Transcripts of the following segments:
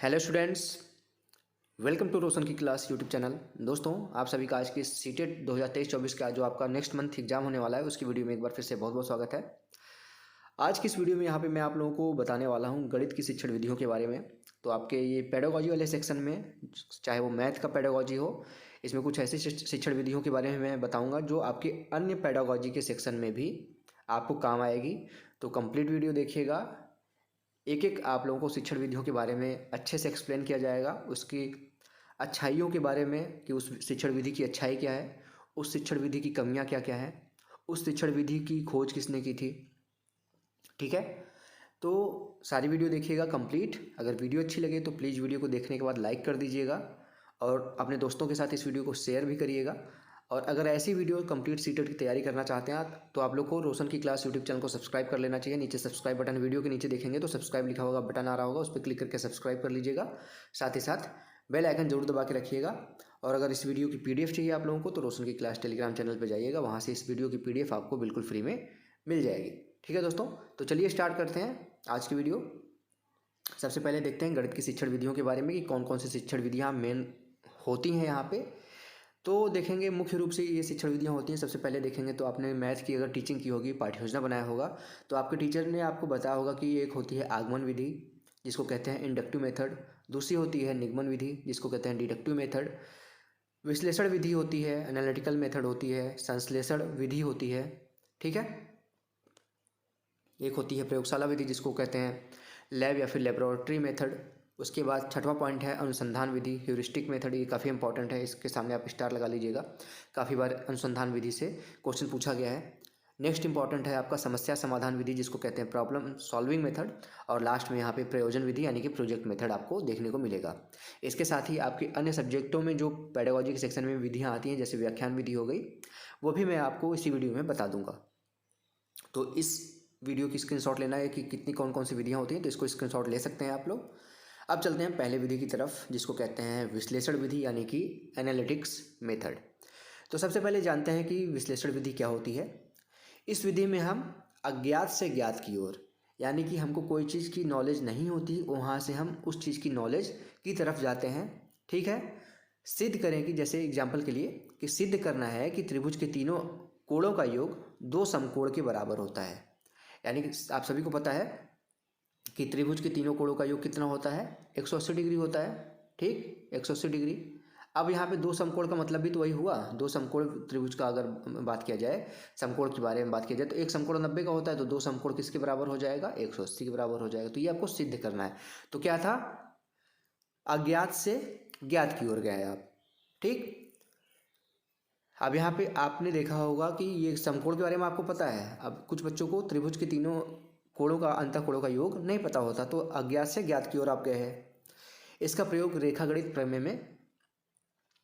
Hello students, welcome to रोशन की class YouTube channel. दोस्तों, आप सभी का आज की सीटेट 2023-24 का जो आपका नेक्स्ट मंथ एग्जाम होने वाला है उसकी वीडियो में एक बार फिर से बहुत बहुत स्वागत है। आज की इस वीडियो में यहाँ पे मैं आप लोगों को बताने वाला हूँ गणित की शिक्षण विधियों के बारे में। तो आपके ये पेडागोजी वाले सेक्शन में, चाहे वो मैथ का पेडागोजी हो, इसमें कुछ ऐसी शिक्षण विधियों के बारे में मैं बताऊँगा जो आपके अन्य पेडागोजी के सेक्शन में भी आपको काम आएगी। तो कंप्लीट वीडियो देखिएगा। एक एक आप लोगों को शिक्षण विधियों के बारे में अच्छे से एक्सप्लेन किया जाएगा, उसकी अच्छाइयों के बारे में कि उस शिक्षण विधि की अच्छाई क्या है, उस शिक्षण विधि की कमियां क्या क्या हैं, उस शिक्षण विधि की खोज किसने की थी। ठीक है, तो सारी वीडियो देखिएगा कंप्लीट। अगर वीडियो अच्छी लगे तो प्लीज़ वीडियो को देखने के बाद लाइक कर दीजिएगा और अपने दोस्तों के साथ इस वीडियो को शेयर भी करिएगा। और अगर ऐसी वीडियो कंप्लीट सीटेट की तैयारी करना चाहते हैं आप, तो आप लोग को रोशन की क्लास यूट्यूब चैनल को सब्सक्राइब कर लेना चाहिए। नीचे सब्सक्राइब बटन, वीडियो के नीचे देखेंगे तो सब्सक्राइब लिखा होगा, बटन आ रहा होगा, उस पर क्लिक करके सब्सक्राइब कर लीजिएगा। साथ ही साथ बेल आइकन जरूर दबा के रखिएगा। और अगर इस वीडियो की पीडीएफ चाहिए आप लोगों को तो रोशन की क्लास टेलीग्राम चैनल पर जाइएगा, वहाँ से इस वीडियो की पीडीएफ आपको बिल्कुल फ्री में मिल जाएगी। ठीक है दोस्तों, तो चलिए स्टार्ट करते हैं आज की वीडियो। सबसे पहले देखते हैं गणित की शिक्षण विधियों के बारे में कि कौन कौन सी शिक्षण विधियाँ मेन होती हैं यहाँ पे। तो देखेंगे मुख्य रूप से ये शिक्षण विधियाँ होती हैं। सबसे पहले देखेंगे तो आपने मैथ की अगर टीचिंग की होगी, पाठ्य योजना बनाया होगा, तो आपके टीचर ने आपको बताया होगा कि एक होती है आगमन विधि जिसको कहते हैं इंडक्टिव मेथड, दूसरी होती है निगमन विधि जिसको कहते हैं डिडक्टिव मेथड, विश्लेषण विधि होती है, एनालिटिकल मेथड होती है, संश्लेषण विधि होती है। ठीक है, एक होती है प्रयोगशाला विधि जिसको कहते हैं लैब या फिर लेबोरेटरी मेथड। उसके बाद छठवां पॉइंट है अनुसंधान विधि, ह्यूरिस्टिक मेथड। ये काफ़ी इंपॉर्टेंट है, इसके सामने आप स्टार लगा लीजिएगा, काफ़ी बार अनुसंधान विधि से क्वेश्चन पूछा गया है। नेक्स्ट इंपॉर्टेंट है आपका समस्या समाधान विधि जिसको कहते हैं प्रॉब्लम सॉल्विंग मेथड। और लास्ट में यहाँ पे प्रयोजन विधि यानी कि प्रोजेक्ट मेथड आपको देखने को मिलेगा। इसके साथ ही आपके अन्य सब्जेक्टों में जो पेडागोजी के सेक्शन में विधियाँ आती हैं जैसे व्याख्यान विधि हो गई, वो भी मैं आपको इसी वीडियो में बता दूंगा। तो इस वीडियो की स्क्रीनशॉट लेना है कि कितनी कौन कौन सी विधियाँ होती हैं, तो इसको स्क्रीनशॉट ले सकते हैं आप लोग। अब चलते हैं पहले विधि की तरफ जिसको कहते हैं विश्लेषण विधि यानी कि एनालिटिक्स मेथड। तो सबसे पहले जानते हैं कि विश्लेषण विधि क्या होती है। इस विधि में हम अज्ञात से ज्ञात की ओर, यानी कि हमको कोई चीज़ की नॉलेज नहीं होती, वहाँ से हम उस चीज़ की नॉलेज की तरफ जाते हैं। ठीक है, सिद्ध करें कि जैसे एग्जाम्पल के लिए कि सिद्ध करना है कि त्रिभुज के तीनों कोणों का योग दो समकोण के बराबर होता है। यानी कि आप सभी को पता है कि त्रिभुज के तीनों कोणों का योग कितना होता है, 180 डिग्री होता है। ठीक, 180 डिग्री। अब यहाँ पे दो समकोण का मतलब भी तो वही हुआ। दो समकोण त्रिभुज का अगर बात किया जाए, समकोण के बारे में बात किया जाए, तो एक समकोण 90 का होता है, तो दो समकोण किसके बराबर हो जाएगा, 180 के बराबर हो जाएगा। तो ये आपको सिद्ध करना है। तो क्या था, अज्ञात से ज्ञात की ओर गए आप। ठीक, अब यहाँ पे आपने देखा होगा कि ये समकोण के बारे में आपको पता है। अब कुछ बच्चों को त्रिभुज के तीनों कोणों का अंतःकोणों का योग नहीं पता होता, तो अज्ञात से ज्ञात की ओर आप गए हैं। इसका प्रयोग रेखागणित प्रमेय में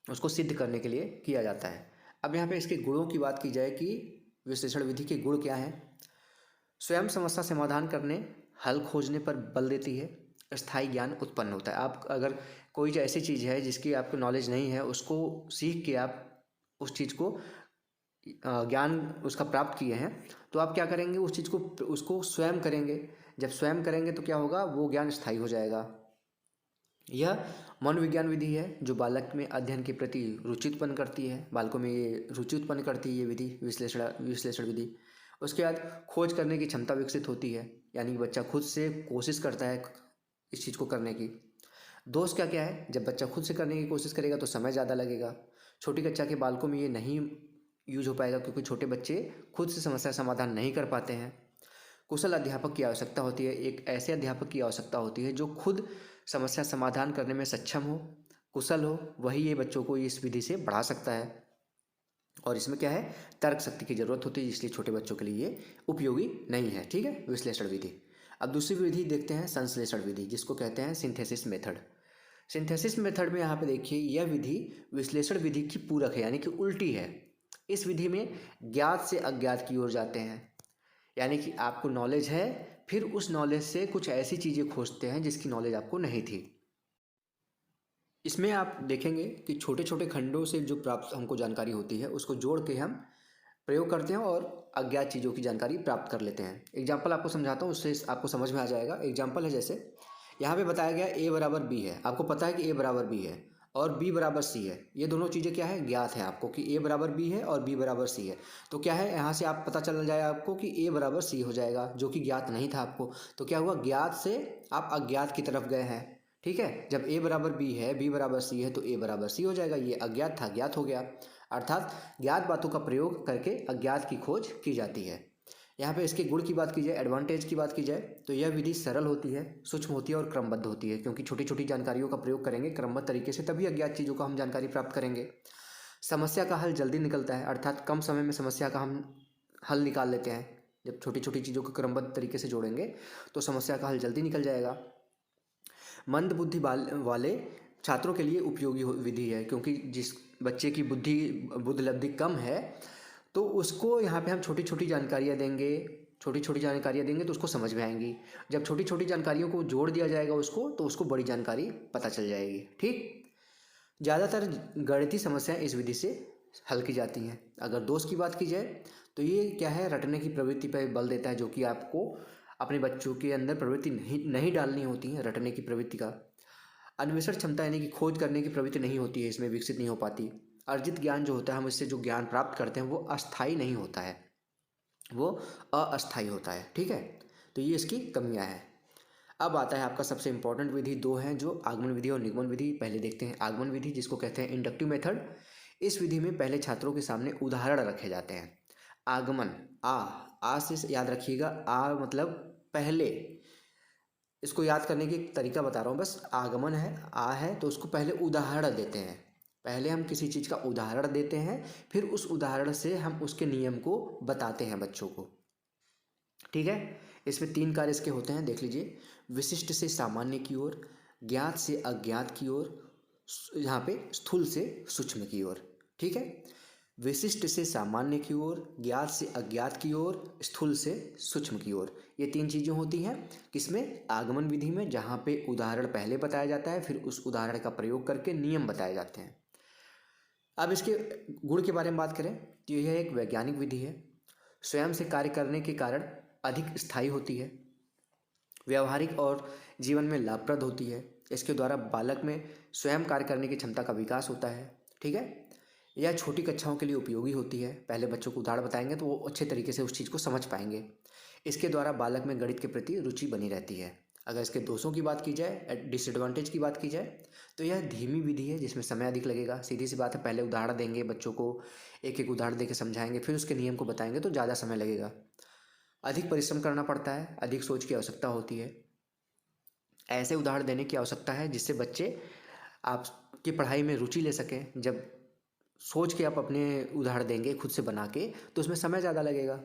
उसको सिद्ध करने के लिए किया जाता है। अब यहाँ पे इसके गुणों की बात की जाए कि विश्लेषण विधि के गुण क्या हैं। स्वयं समस्या समाधान करने, हल खोजने पर बल देती है, स्थायी ज्ञान उत्पन्न होता है। आप अगर कोई ऐसी चीज़ है जिसकी आपको नॉलेज नहीं है, उसको सीख के आप उस चीज़ को ज्ञान उसका प्राप्त किए हैं, तो आप क्या करेंगे, उस चीज़ को उसको स्वयं करेंगे। जब स्वयं करेंगे तो क्या होगा, वो ज्ञान स्थायी हो जाएगा। यह मनोविज्ञान विधि है जो बालक में अध्ययन के प्रति रुचि उत्पन्न करती है, बालकों में ये रुचि उत्पन्न करती है ये विधि, विश्लेषण विधि। उसके बाद खोज करने की क्षमता विकसित होती है, यानी कि बच्चा खुद से कोशिश करता है इस चीज़ को करने की। दोष क्या क्या है, जब बच्चा खुद से करने की कोशिश करेगा तो समय ज़्यादा लगेगा। छोटी कक्षा के बालकों में ये नहीं यूज हो पाएगा क्योंकि छोटे बच्चे खुद से समस्या समाधान नहीं कर पाते हैं। कुशल अध्यापक की आवश्यकता होती है, एक ऐसे अध्यापक की आवश्यकता होती है जो खुद समस्या समाधान करने में सक्षम हो, कुशल हो, वही ये बच्चों को इस विधि से बढ़ा सकता है। और इसमें क्या है, तर्क शक्ति की जरूरत होती है, इसलिए छोटे बच्चों के लिए ये उपयोगी नहीं है। ठीक है, विश्लेषण विधि। अब दूसरी विधि देखते हैं संश्लेषण विधि जिसको कहते हैं सिंथेसिस मेथड। सिंथेसिस मेथड में यहाँ पे देखिए, यह विधि विश्लेषण विधि की पूरक है, यानी कि उल्टी है। इस विधि में ज्ञात से अज्ञात की ओर जाते हैं, यानी कि आपको नॉलेज है, फिर उस नॉलेज से कुछ ऐसी चीज़ें खोजते हैं जिसकी नॉलेज आपको नहीं थी। इसमें आप देखेंगे कि छोटे छोटे खंडों से जो प्राप्त हमको जानकारी होती है उसको जोड़ के हम प्रयोग करते हैं और अज्ञात चीज़ों की जानकारी प्राप्त कर लेते हैं। एग्जाम्पल आपको समझाता हूँ, उससे आपको समझ में आ जाएगा। एग्जाम्पल है जैसे यहाँ पे बताया गया a बराबर b है, आपको पता है कि a बराबर b है और b बराबर c है। ये दोनों चीज़ें क्या है, ज्ञात है आपको कि a बराबर b है और b बराबर c है। तो क्या है, यहाँ से आप पता चल जाएगा आपको कि a बराबर c हो जाएगा, जो कि ज्ञात नहीं था आपको। तो क्या हुआ, ज्ञात से आप अज्ञात की तरफ गए हैं। ठीक है, जब a बराबर b है, b बराबर c है, तो a बराबर c हो जाएगा। ये अज्ञात था, ज्ञात हो गया। अर्थात ज्ञात बातों का प्रयोग करके अज्ञात की खोज की जाती है। यहाँ पे इसके गुण की बात की जाए, एडवांटेज की बात की जाए, तो यह विधि सरल होती है, सूक्ष्म होती है और क्रमबद्ध होती है। क्योंकि छोटी छोटी जानकारियों का प्रयोग करेंगे क्रमबद्ध तरीके से, तभी अज्ञात चीज़ों का हम जानकारी प्राप्त करेंगे। समस्या का हल जल्दी निकलता है, अर्थात कम समय में समस्या का हम हल निकाल लेते हैं। जब छोटी छोटी चीज़ों को क्रमबद्ध तरीके से जोड़ेंगे तो समस्या का हल जल्दी निकल जाएगा। मंद बुद्धि वाले छात्रों के लिए उपयोगी विधि है, क्योंकि जिस बच्चे की बुद्ध लब्धि कम है तो उसको यहाँ पे हम छोटी छोटी जानकारियाँ देंगे, छोटी छोटी जानकारियाँ देंगे तो उसको समझ में आएंगी। जब छोटी छोटी जानकारियों को जोड़ दिया जाएगा उसको, तो उसको बड़ी जानकारी पता चल जाएगी। ठीक, ज़्यादातर गणितीय समस्याएं इस विधि से हल की जाती हैं। अगर दोष की बात की जाए तो ये क्या है, रटने की प्रवृत्ति पर बल देता है, जो कि आपको अपने बच्चों के अंदर प्रवृत्ति नहीं डालनी होती है। रटने की प्रवृत्ति का अन्वेषण क्षमता यानी कि खोज करने की प्रवृत्ति नहीं होती है, इसमें विकसित नहीं हो पाती। अर्जित ज्ञान जो होता है, हम इससे जो ज्ञान प्राप्त करते हैं वो अस्थायी नहीं होता है, वो अस्थायी होता है। ठीक है, तो ये इसकी कमियां हैं। अब आता है आपका सबसे इंपॉर्टेंट विधि, दो हैं जो आगमन विधि और निगमन विधि। पहले देखते हैं आगमन विधि, जिसको कहते हैं इंडक्टिव मेथड। इस विधि में पहले छात्रों के सामने उदाहरण रखे जाते हैं। आगमन, आ से याद रखिएगा, आ मतलब पहले। इसको याद करने की एक तरीका बता रहा हूँ बस। आगमन है, आ है, तो उसको पहले उदाहरण देते हैं। पहले हम किसी चीज़ का उदाहरण देते हैं, फिर उस उदाहरण से हम उसके नियम को बताते हैं बच्चों को। ठीक है, इसमें तीन कार्य इसके होते हैं, देख लीजिए। विशिष्ट से सामान्य की ओर, ज्ञात से अज्ञात की ओर, यहाँ पे स्थूल से सूक्ष्म की ओर। ठीक है, विशिष्ट से सामान्य की ओर, ज्ञात से अज्ञात की ओर, स्थूल से सूक्ष्म की ओर। ये तीन चीज़ें होती हैं किसमें, आगमन विधि में, जहाँ पे उदाहरण पहले बताया जाता है, फिर उस उदाहरण का प्रयोग करके नियम बताए जाते हैं। अब इसके गुण के बारे में बात करें तो यह एक वैज्ञानिक विधि है, स्वयं से कार्य करने के कारण अधिक स्थायी होती है, व्यवहारिक और जीवन में लाभप्रद होती है। इसके द्वारा बालक में स्वयं कार्य करने की क्षमता का विकास होता है। ठीक है, यह छोटी कक्षाओं के लिए उपयोगी होती है। पहले बच्चों को उदाहरण बताएंगे तो वो अच्छे तरीके से उस चीज़ को समझ पाएंगे। इसके द्वारा बालक में गणित के प्रति रुचि बनी रहती है। अगर इसके दोषों की बात की जाए, डिसएडवांटेज की बात की जाए, तो यह धीमी विधि है जिसमें समय अधिक लगेगा। सीधी सी बात है, पहले उदाहरण देंगे बच्चों को, एक एक उदाहरण देकर समझाएंगे, फिर उसके नियम को बताएंगे तो ज़्यादा समय लगेगा। अधिक परिश्रम करना पड़ता है, अधिक सोच की आवश्यकता होती है। ऐसे उदाहरण देने की आवश्यकता है जिससे बच्चे आपकी पढ़ाई में रुचि ले सकें। जब सोच के आप अपने उदाहरण देंगे खुद से बना के, तो उसमें समय ज़्यादा लगेगा।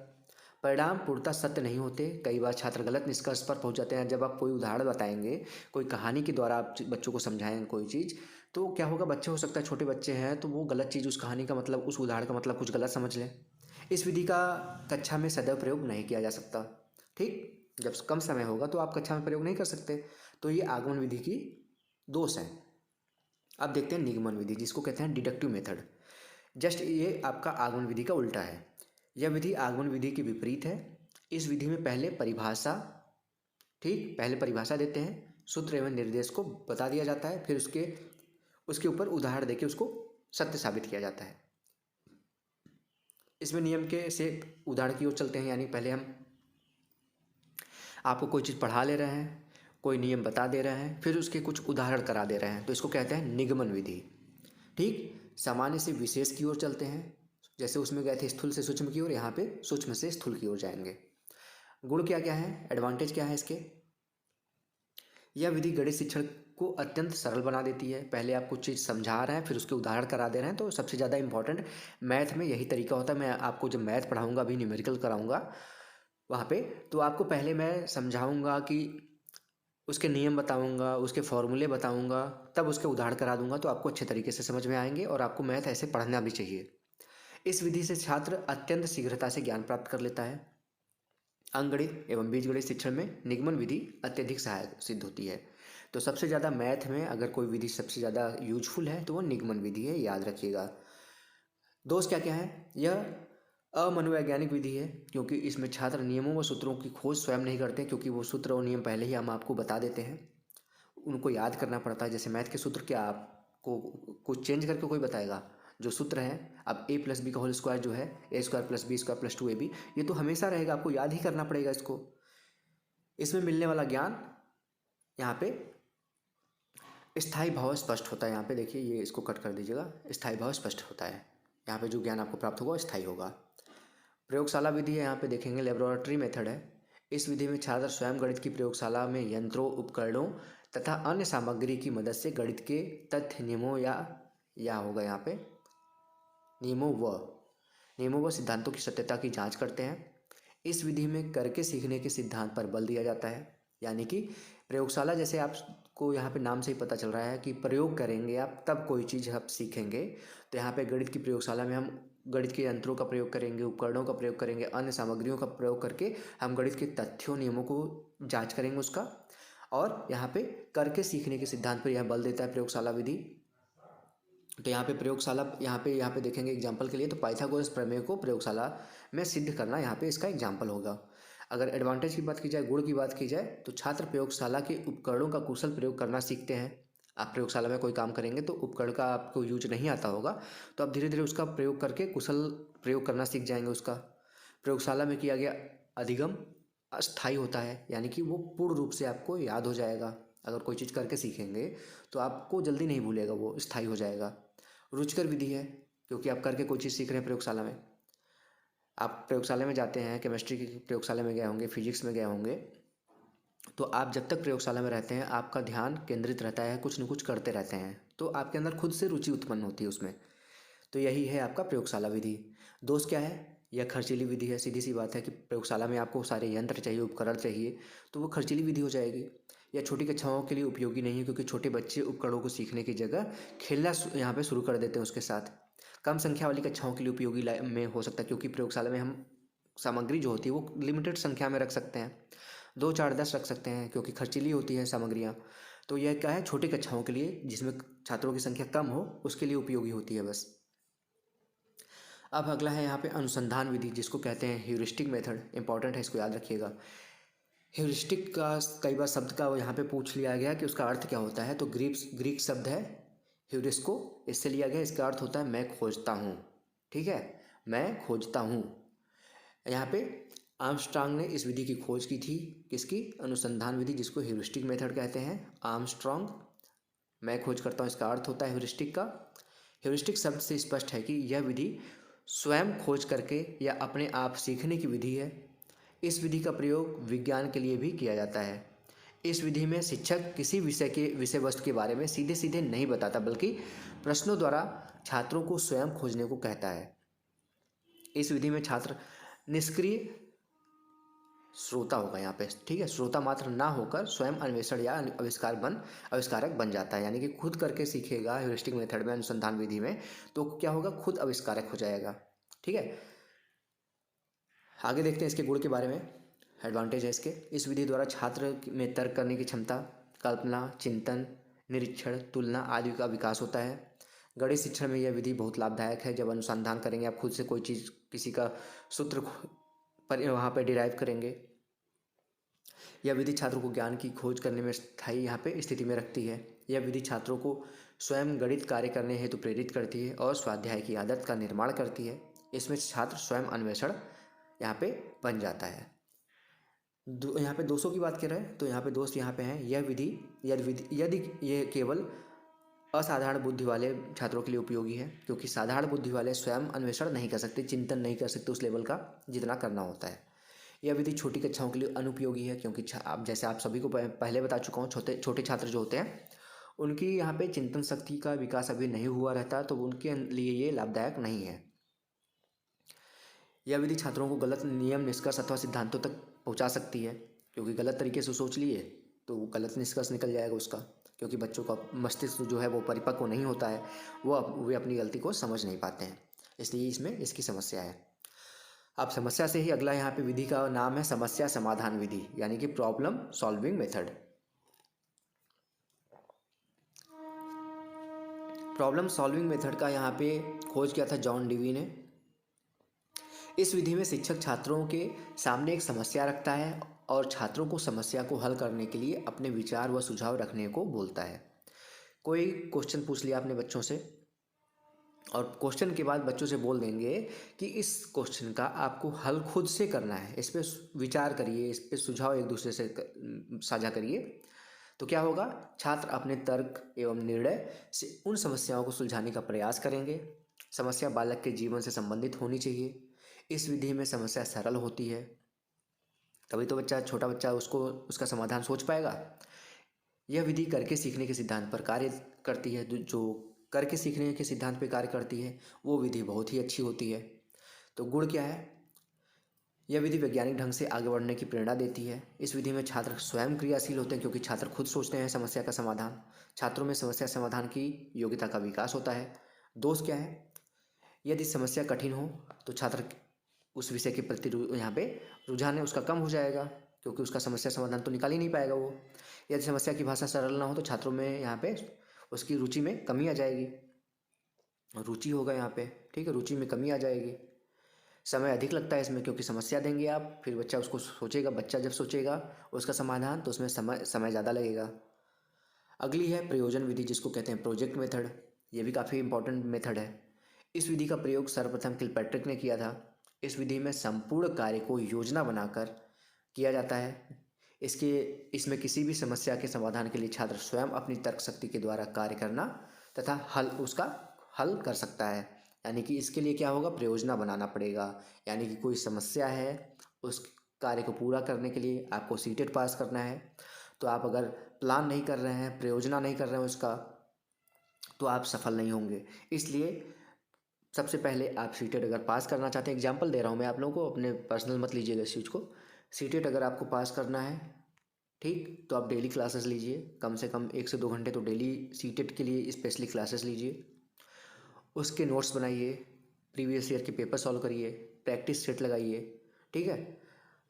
परिणाम पूर्णतः सत्य नहीं होते, कई बार छात्र गलत निष्कर्ष पर पहुंच जाते हैं। जब आप कोई उदाहरण बताएंगे, कोई कहानी के द्वारा आप बच्चों को समझाएंगे कोई चीज़, तो क्या होगा, बच्चे हो सकता है छोटे बच्चे हैं तो वो गलत चीज़, उस कहानी का मतलब, उस उदाहरण का मतलब कुछ गलत समझ लें। इस विधि का कक्षा में सदैव प्रयोग नहीं किया जा सकता। ठीक, जब कम समय होगा तो आप कक्षा में प्रयोग नहीं कर सकते। तो ये आगमन विधि की दोष हैं। अब देखते हैं निगमन विधि, जिसको कहते हैं डिडक्टिव मेथड। जस्ट ये आपका आगमन विधि का उल्टा है। यह विधि आगमन विधि के विपरीत है। इस विधि में पहले परिभाषा, ठीक, पहले परिभाषा देते हैं, सूत्र एवं निर्देश को बता दिया जाता है, फिर उसके ऊपर उदाहरण देके उसको सत्य साबित किया जाता है। इसमें नियम के से उदाहरण की ओर चलते हैं, यानी पहले हम आपको कोई चीज़ पढ़ा ले रहे हैं, कोई नियम बता दे रहे हैं, फिर उसके कुछ उदाहरण करा दे रहे हैं, तो इसको कहते हैं निगमन विधि। ठीक, सामान्य से विशेष की ओर चलते हैं, जैसे उसमें गए थे स्थूल से सूक्ष्म की ओर, यहाँ पे सूक्ष्म से स्थूल की ओर जाएंगे। गुण क्या क्या है, एडवांटेज क्या है इसके। यह विधि गणित शिक्षण को अत्यंत सरल बना देती है। पहले आप कुछ चीज़ समझा रहे हैं, फिर उसके उदाहरण करा दे रहे हैं। तो सबसे ज़्यादा इंपॉर्टेंट मैथ में यही तरीका होता है। मैं आपको जब मैथ पढ़ाऊँगा, अभी न्यूमेरिकल कराऊँगा वहाँ पे, तो आपको पहले मैं समझाऊँगा कि उसके नियम बताऊँगा, उसके फॉर्मूले बताऊँगा, तब उसके उदाहरण करा दूँगा, तो आपको अच्छे तरीके से समझ में आएंगे और आपको मैथ ऐसे पढ़ना भी चाहिए। इस विधि से छात्र अत्यंत शीघ्रता से ज्ञान प्राप्त कर लेता है। अंकगणित एवं बीजगणित शिक्षण में निगमन विधि अत्यधिक सहायक सिद्ध होती है। तो सबसे ज़्यादा मैथ में अगर कोई विधि सबसे ज़्यादा यूजफुल है तो वो निगमन विधि है, याद रखिएगा। दोष क्या क्या है, यह अमनोवैज्ञानिक विधि है, क्योंकि इसमें छात्र नियमों व सूत्रों की खोज स्वयं नहीं करते, क्योंकि वो सूत्र और नियम पहले ही हम आपको बता देते हैं। उनको याद करना पड़ता है। जैसे मैथ के सूत्र क्या आपको कुछ चेंज करके कोई बताएगा? जो सूत्र है, अब ए प्लस बी का होल स्क्वायर जो है A square plus B square plus 2ab, ये तो हमेशा रहेगा, आपको याद ही करना पड़ेगा इसको। इसमें मिलने वाला ज्ञान यहाँ पे स्थायी भाव स्पष्ट होता है। यहाँ पे देखिए, ये इसको कट कर दीजिएगा, स्थायी भाव स्पष्ट होता है। यहाँ पे जो ज्ञान आपको प्राप्त होगा स्थायी होगा। प्रयोगशाला विधि है, यहाँ पे देखेंगे लेबोरेटरी मेथड है। इस विधि में छात्र स्वयं गणित की प्रयोगशाला में यंत्रों, उपकरणों तथा अन्य सामग्री की मदद से गणित के तथ्य, नियमों या होगा यहाँ पे नियमों व सिद्धांतों की सत्यता की जांच करते हैं। इस विधि में करके सीखने के सिद्धांत पर बल दिया जाता है। यानी कि प्रयोगशाला, जैसे आपको यहाँ पे नाम से ही पता चल रहा है कि प्रयोग करेंगे आप तब कोई चीज़ आप सीखेंगे। तो यहाँ पे गणित की प्रयोगशाला में हम गणित के यंत्रों का प्रयोग करेंगे, उपकरणों का प्रयोग करेंगे, अन्य सामग्रियों का प्रयोग करके हम गणित के तथ्यों, नियमों को जांच करेंगे उसका। और यहाँ पे करके सीखने के सिद्धांत पर यह बल देता है प्रयोगशाला विधि। तो यहाँ पे प्रयोगशाला, यहाँ पे देखेंगे एग्जाम्पल के लिए, तो पाइथागोरस प्रमेय को प्रयोगशाला में सिद्ध करना यहाँ पे इसका एग्जाम्पल होगा। अगर एडवांटेज की बात की जाए, गुण की बात की जाए, तो छात्र प्रयोगशाला के उपकरणों का कुशल प्रयोग करना सीखते हैं। आप प्रयोगशाला में कोई काम करेंगे तो उपकरण का आपको यूज नहीं आता होगा, तो आप धीरे धीरे उसका प्रयोग करके कुशल प्रयोग करना सीख जाएंगे उसका। प्रयोगशाला में किया गया अधिगम अस्थायी होता है, यानी कि वो पूर्ण रूप से आपको याद हो जाएगा। अगर कोई चीज़ करके सीखेंगे तो आपको जल्दी नहीं भूलेगा, वो स्थायी हो जाएगा। रुचिकर विधि है, क्योंकि आप करके कोई चीज़ सीख रहे हैं प्रयोगशाला में। आप प्रयोगशाला में जाते हैं, केमिस्ट्री की प्रयोगशाला में गए होंगे, फिजिक्स में गए होंगे, तो आप जब तक प्रयोगशाला में रहते हैं आपका ध्यान केंद्रित रहता है, कुछ न कुछ करते रहते हैं, तो आपके अंदर खुद से रुचि उत्पन्न होती है उसमें। तो यही है आपका प्रयोगशाला विधि। दोस्त क्या है? यह खर्चीली विधि है। सीधी सी बात है कि प्रयोगशाला में आपको सारे यंत्र चाहिए, उपकरण चाहिए, तो वो खर्चीली विधि हो जाएगी। यह छोटी कक्षाओं के लिए उपयोगी नहीं है, क्योंकि छोटे बच्चे उपकरणों को सीखने की जगह खेलना यहाँ पे शुरू कर देते हैं उसके साथ। कम संख्या वाली कक्षाओं के लिए उपयोगी में हो सकता है, क्योंकि प्रयोगशाला में हम सामग्री जो होती है वो लिमिटेड संख्या में रख सकते हैं, 2 4 10 रख सकते हैं, क्योंकि खर्चीली होती है सामग्रियाँ। तो यह क्या है, छोटी कक्षाओं के लिए, जिसमें छात्रों की संख्या कम हो, उसके लिए उपयोगी होती है बस। अब अगला है यहाँ पे अनुसंधान विधि, जिसको कहते हैं ह्यूरिस्टिक मेथड। इंपॉर्टेंट है, इसको याद रखिएगा। ह्यूरिस्टिक का कई बार शब्द का यहाँ पे पूछ लिया गया कि उसका अर्थ क्या होता है, तो ग्रीक शब्द है ह्यूरिस्को, इससे लिया गया। इसका अर्थ होता है मैं खोजता हूँ। ठीक है, मैं खोजता हूँ। यहाँ पे आर्मस्ट्रांग ने इस विधि की खोज की थी। किसकी? अनुसंधान विधि, जिसको ह्यूरिस्टिक मेथड कहते हैं। आर्मस्ट्रांग, मैं खोज करता हूँ, इसका अर्थ होता है ह्यूरिस्टिक का। ह्यूरिस्टिक शब्द से स्पष्ट है कि यह विधि स्वयं खोज करके या अपने आप सीखने की विधि है। इस विधि का प्रयोग विज्ञान के लिए भी किया जाता है। इस विधि में शिक्षक किसी विषय वस्तु के बारे में सीधे सीधे नहीं बताता, बल्कि प्रश्नों द्वारा छात्रों को स्वयं खोजने को कहता है। इस विधि में छात्र निष्क्रिय श्रोता होगा यहाँ पे। ठीक है, श्रोता मात्र ना होकर स्वयं अन्वेषण या आविष्कारक बन जाता है, यानी कि खुद करके सीखेगा ह्यूरिस्टिक मेथड में, अनुसंधान विधि में, तो क्या होगा, खुद आविष्कारक हो जाएगा। ठीक है, आगे देखते हैं इसके गुण के बारे में। एडवांटेज है इसके, इस विधि द्वारा छात्र में तर्क करने की क्षमता, कल्पना, चिंतन, निरीक्षण, तुलना आदि का विकास होता है। गणित शिक्षण में यह विधि बहुत लाभदायक है। जब अनुसंधान करेंगे आप, खुद से कोई चीज़, किसी का सूत्र पर वहाँ पर डिराइव करेंगे। यह विधि छात्रों को ज्ञान की खोज करने में स्थायी यहाँ पे स्थिति में रखती है। यह विधि छात्रों को स्वयं गणित कार्य करने हेतु प्रेरित करती है और स्वाध्याय की आदत का निर्माण करती है। इसमें छात्र स्वयं अन्वेषण यहाँ पे बन जाता है। यहाँ पे दोषों की बात कर रहे हैं, तो यहाँ पे दोस्त यहाँ पे हैं। यह विधि यदि ये केवल असाधारण बुद्धि वाले छात्रों के लिए उपयोगी है, क्योंकि साधारण बुद्धि वाले स्वयं अन्वेषण नहीं कर सकते, चिंतन नहीं कर सकते उस लेवल का जितना करना होता है। यह विधि छोटी कक्षाओं के लिए अनुपयोगी है, क्योंकि आप जैसे आप सभी को पहले बता चुका हूँ, छोटे छात्र जो होते हैं उनकी यहाँ पे चिंतन शक्ति का विकास अभी नहीं हुआ रहता, तो उनके लिए ये लाभदायक नहीं है। यह विधि छात्रों को गलत नियम, निष्कर्ष अथवा सिद्धांतों तक पहुँचा सकती है, क्योंकि गलत तरीके से सोच लिए तो गलत निष्कर्ष निकल जाएगा उसका, क्योंकि बच्चों का मस्तिष्क जो है वो परिपक्व नहीं होता है, वे अपनी गलती को समझ नहीं पाते हैं, इसलिए इसमें इसकी समस्या है। अब समस्या से ही अगला यहाँ पे विधि का नाम है समस्या समाधान विधि, यानी कि problem solving method. Problem solving method का यहाँ पे खोज किया था जॉन डीवी ने। इस विधि में शिक्षक छात्रों के सामने एक समस्या रखता है और छात्रों को समस्या को हल करने के लिए अपने विचार व सुझाव रखने को बोलता है। कोई क्वेश्चन पूछ लिया आपने बच्चों से और क्वेश्चन के बाद बच्चों से बोल देंगे कि इस क्वेश्चन का आपको हल खुद से करना है, इस पे विचार करिए, इस पे सुझाव एक दूसरे से साझा करिए। तो क्या होगा, छात्र अपने तर्क एवं निर्णय से उन समस्याओं को सुलझाने का प्रयास करेंगे। समस्या बालक के जीवन से संबंधित होनी चाहिए। इस विधि में समस्या सरल होती है, तभी तो छोटा बच्चा उसको उसका समाधान सोच पाएगा। यह विधि करके सीखने के सिद्धांत पर कार्य करती है। जो करके सीखने के सिद्धांत पर कार्य करती है वो विधि बहुत ही अच्छी होती है। तो गुण क्या है, यह विधि वैज्ञानिक ढंग से आगे बढ़ने की प्रेरणा देती है। इस विधि में छात्र स्वयं क्रियाशील होते हैं क्योंकि छात्र खुद सोचते हैं समस्या का समाधान। छात्रों में समस्या समाधान की योग्यता का विकास होता है। दोष क्या है, यदि समस्या कठिन हो तो छात्र उस विषय के प्रति यहाँ पे रुझान है उसका कम हो जाएगा, क्योंकि उसका समस्या समाधान तो निकाल ही नहीं पाएगा वो। यदि समस्या की भाषा सरल ना हो तो छात्रों में यहाँ पे उसकी रुचि में कमी आ जाएगी। रुचि होगा यहाँ पे, ठीक है, रुचि में कमी आ जाएगी। समय अधिक लगता है इसमें, क्योंकि समस्या देंगे आप, फिर बच्चा उसको सोचेगा, बच्चा जब सोचेगा उसका समाधान तो उसमें समय ज़्यादा लगेगा। अगली है प्रयोजन विधि, जिसको कहते हैं प्रोजेक्ट मेथड। ये भी काफ़ी इंपॉर्टेंट मेथड है। इस विधि का प्रयोग सर्वप्रथम किलपैट्रिक ने किया था। इस विधि में संपूर्ण कार्य को योजना बनाकर किया जाता है। इसमें किसी भी समस्या के समाधान के लिए छात्र स्वयं अपनी तर्क शक्ति के द्वारा कार्य करना तथा उसका हल कर सकता है। यानी कि इसके लिए क्या होगा, प्रयोजना बनाना पड़ेगा। यानी कि कोई समस्या है, उस कार्य को पूरा करने के लिए आपको सीटेट पास करना है। तो आप अगर प्लान नहीं कर रहे हैं, प्रयोजना नहीं कर रहे हैं उसका, तो आप सफल नहीं होंगे। इसलिए सबसे पहले आप सीटेट अगर पास करना चाहते हैं, एग्जाम्पल दे रहा हूँ मैं आप लोगों को, अपने पर्सनल मत लीजिएगा इस चीज़ को। सीटेट अगर आपको पास करना है, ठीक, तो आप डेली क्लासेस लीजिए, कम से कम 1 से 2 घंटे तो डेली सीटेट के लिए स्पेशली क्लासेस लीजिए। उसके नोट्स बनाइए, प्रीवियस ईयर के पेपर सॉल्व करिए, प्रैक्टिस सेट लगाइए, ठीक है।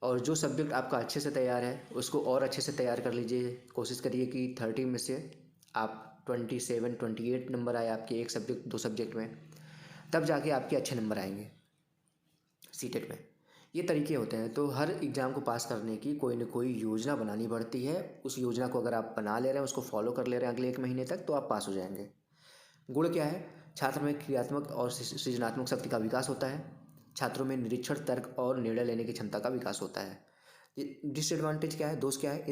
और जो सब्जेक्ट आपका अच्छे से तैयार है उसको और अच्छे से तैयार कर लीजिए। कोशिश करिए कि 30 में से आप 27 28 नंबर आए आपके एक सब्जेक्ट 2 सब्जेक्ट में, तब जाके आपके अच्छे नंबर आएंगे सीटेट में। ये तरीके होते हैं। तो हर एग्ज़ाम को पास करने की कोई ना कोई योजना बनानी पड़ती है। उस योजना को अगर आप बना ले रहे हैं, उसको फॉलो कर ले रहे हैं अगले 1 महीने तक, तो आप पास हो जाएंगे। गुण क्या है, छात्र में क्रियात्मक और सृजनात्मक शक्ति का विकास होता है। छात्रों में निरीक्षण, तर्क और निर्णय लेने की क्षमता का विकास होता है। डिसएडवांटेज क्या है, दोष क्या है,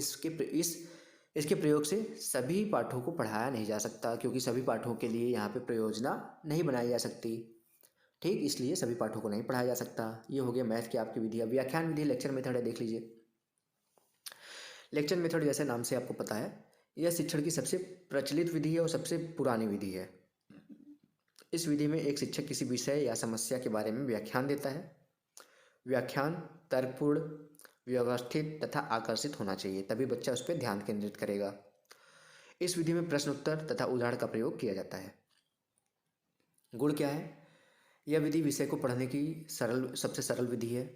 इसके प्रयोग से सभी पाठों को पढ़ाया नहीं जा सकता, क्योंकि सभी पाठों के लिए यहाँ पे प्रयोजना नहीं बनाई जा सकती, ठीक, इसलिए सभी पाठों को नहीं पढ़ाया जा सकता। ये हो गया मैथ की आपकी विधि। अब व्याख्यान विधि लेक्चर मेथड है, देख लीजिए। लेक्चर मेथड जैसे नाम से आपको पता है, यह शिक्षण की सबसे प्रचलित विधि है और सबसे पुरानी विधि है। इस विधि में एक शिक्षक किसी विषय या समस्या के बारे में व्याख्यान देता है। व्याख्यान तर्कपूर्ण, व्यवस्थित तथा आकर्षित होना चाहिए, तभी बच्चा उस पर ध्यान केंद्रित करेगा। इस विधि में प्रश्न उत्तर तथा उदाहरण का प्रयोग किया जाता है। गुण क्या है, यह विधि विषय को पढ़ने की सबसे सरल विधि है।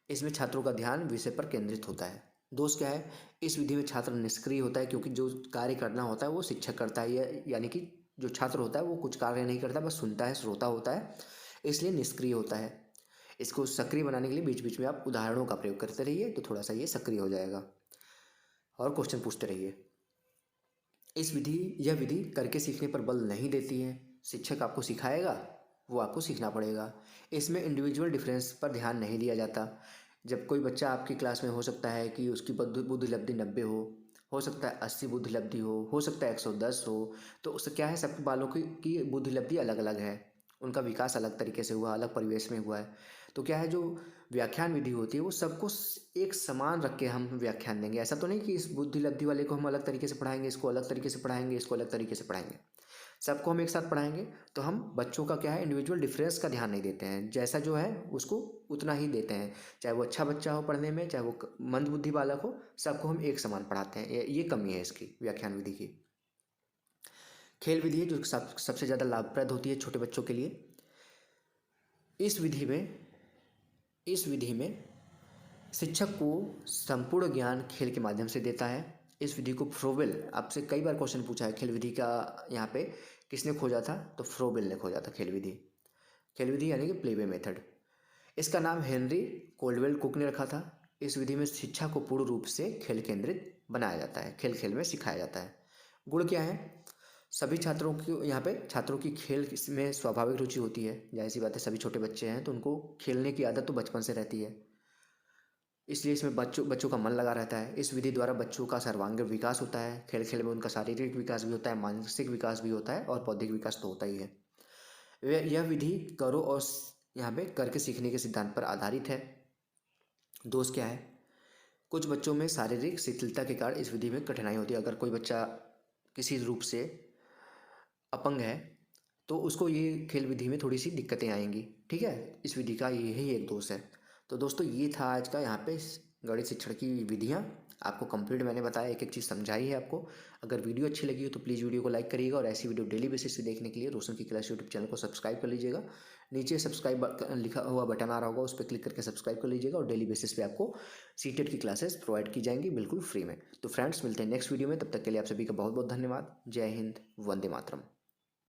इसमें छात्रों का ध्यान विषय पर केंद्रित होता है। दोष क्या है, इस विधि में छात्र निष्क्रिय होता है, क्योंकि जो कार्य करना होता है वो शिक्षक करता है, यानी कि जो छात्र होता है वो कुछ कार्य नहीं करता, बस सुनता है, श्रोता होता है, इसलिए निष्क्रिय होता है। इसको सक्रिय बनाने के लिए बीच बीच में आप उदाहरणों का प्रयोग करते रहिए, तो थोड़ा सा ये सक्रिय हो जाएगा और क्वेश्चन पूछते रहिए। यह विधि करके सीखने पर बल नहीं देती है। शिक्षक आपको सिखाएगा, वो आपको सीखना पड़ेगा। इसमें इंडिविजुअल डिफरेंस पर ध्यान नहीं दिया जाता। जब कोई बच्चा आपकी क्लास में हो सकता है कि उसकी बुद्धि लब्धि 90 हो सकता है 80 बुद्धि लब्धि हो सकता है 110 हो, तो उससे क्या है, सब बालों की बुद्धि लब्धि अलग अलग है, उनका विकास अलग तरीके से हुआ, अलग परिवेश में हुआ है। तो क्या है, जो व्याख्यान विधि होती है वो सबको एक समान रख के हम व्याख्यान देंगे। ऐसा तो नहीं कि इस बुद्धि लब्धि वाले को हम अलग तरीके से पढ़ाएंगे, इसको अलग तरीके से पढ़ाएंगे, इसको अलग तरीके से पढ़ाएंगे, सबको हम एक साथ पढ़ाएंगे। तो हम बच्चों का क्या है, इंडिविजुअल डिफरेंस का ध्यान नहीं देते हैं, जैसा जो है उसको उतना ही देते हैं। चाहे वो अच्छा बच्चा हो पढ़ने में, चाहे वो मंद बुद्धि बालक हो, सबको हम एक समान पढ़ाते हैं। ये कमी है इसकी व्याख्यान विधि की। खेल विधि है जो सबसे ज़्यादा लाभप्रद होती है छोटे बच्चों के लिए। इस विधि में शिक्षक को संपूर्ण ज्ञान खेल के माध्यम से देता है। इस विधि को फ्रोबेल, आपसे कई बार क्वेश्चन पूछा है खेल विधि का, यहाँ पे किसने खोजा था, तो फ्रोबेल ने खोजा था खेल विधि यानी कि प्लेवे मेथड। इसका नाम हेनरी कोल्डवेल कुक ने रखा था। इस विधि में शिक्षा को पूर्ण रूप से खेल केंद्रित बनाया जाता है, खेल खेल में सिखाया जाता है। गुण क्या है? सभी छात्रों की यहाँ पे छात्रों की खेल में स्वाभाविक रुचि होती है। जाहिर सी बात है, सभी छोटे बच्चे हैं तो उनको खेलने की आदत तो बचपन से रहती है, इसलिए इसमें बच्चों का मन लगा रहता है। इस विधि द्वारा बच्चों का सर्वांगीण विकास होता है। खेल खेल में उनका शारीरिक विकास भी होता है, मानसिक विकास भी होता है और बौद्धिक विकास तो होता ही है। यह विधि करो और यहाँ पे करके सीखने के सिद्धांत पर आधारित है। दोष क्या है? कुछ बच्चों में शारीरिक शिथिलता के कारण इस विधि में कठिनाई होती है। अगर कोई बच्चा किसी रूप से अपंग है तो उसको ये खेल विधि में थोड़ी सी दिक्कतें आएंगी। ठीक है, इस विधि का यही एक दोष है। तो दोस्तों ये था आज का यहाँ पे गणित शिक्षण की विधियाँ। आपको कंप्लीट मैंने बताया, एक एक चीज़ समझाई है आपको। अगर वीडियो अच्छी लगी हो तो प्लीज़ वीडियो को लाइक करिएगा और ऐसी वीडियो डेली बेसिस पे देखने के लिए रोशन की क्लास यूट्यूब चैनल को सब्सक्राइब कर लीजिएगा। नीचे सब्सक्राइब लिखा हुआ बटन आ रहा होगा, उस पर क्लिक करके सब्सक्राइब कर लीजिएगा और डेली बेसिस पे आपको सीटेट की क्लासेस प्रोवाइड की जाएंगी बिल्कुल फ्री में। तो फ्रेंड्स मिलते हैं नेक्स्ट वीडियो में, तब तक के लिए आप सभी का बहुत बहुत धन्यवाद। जय हिंद, वंदे मातरम।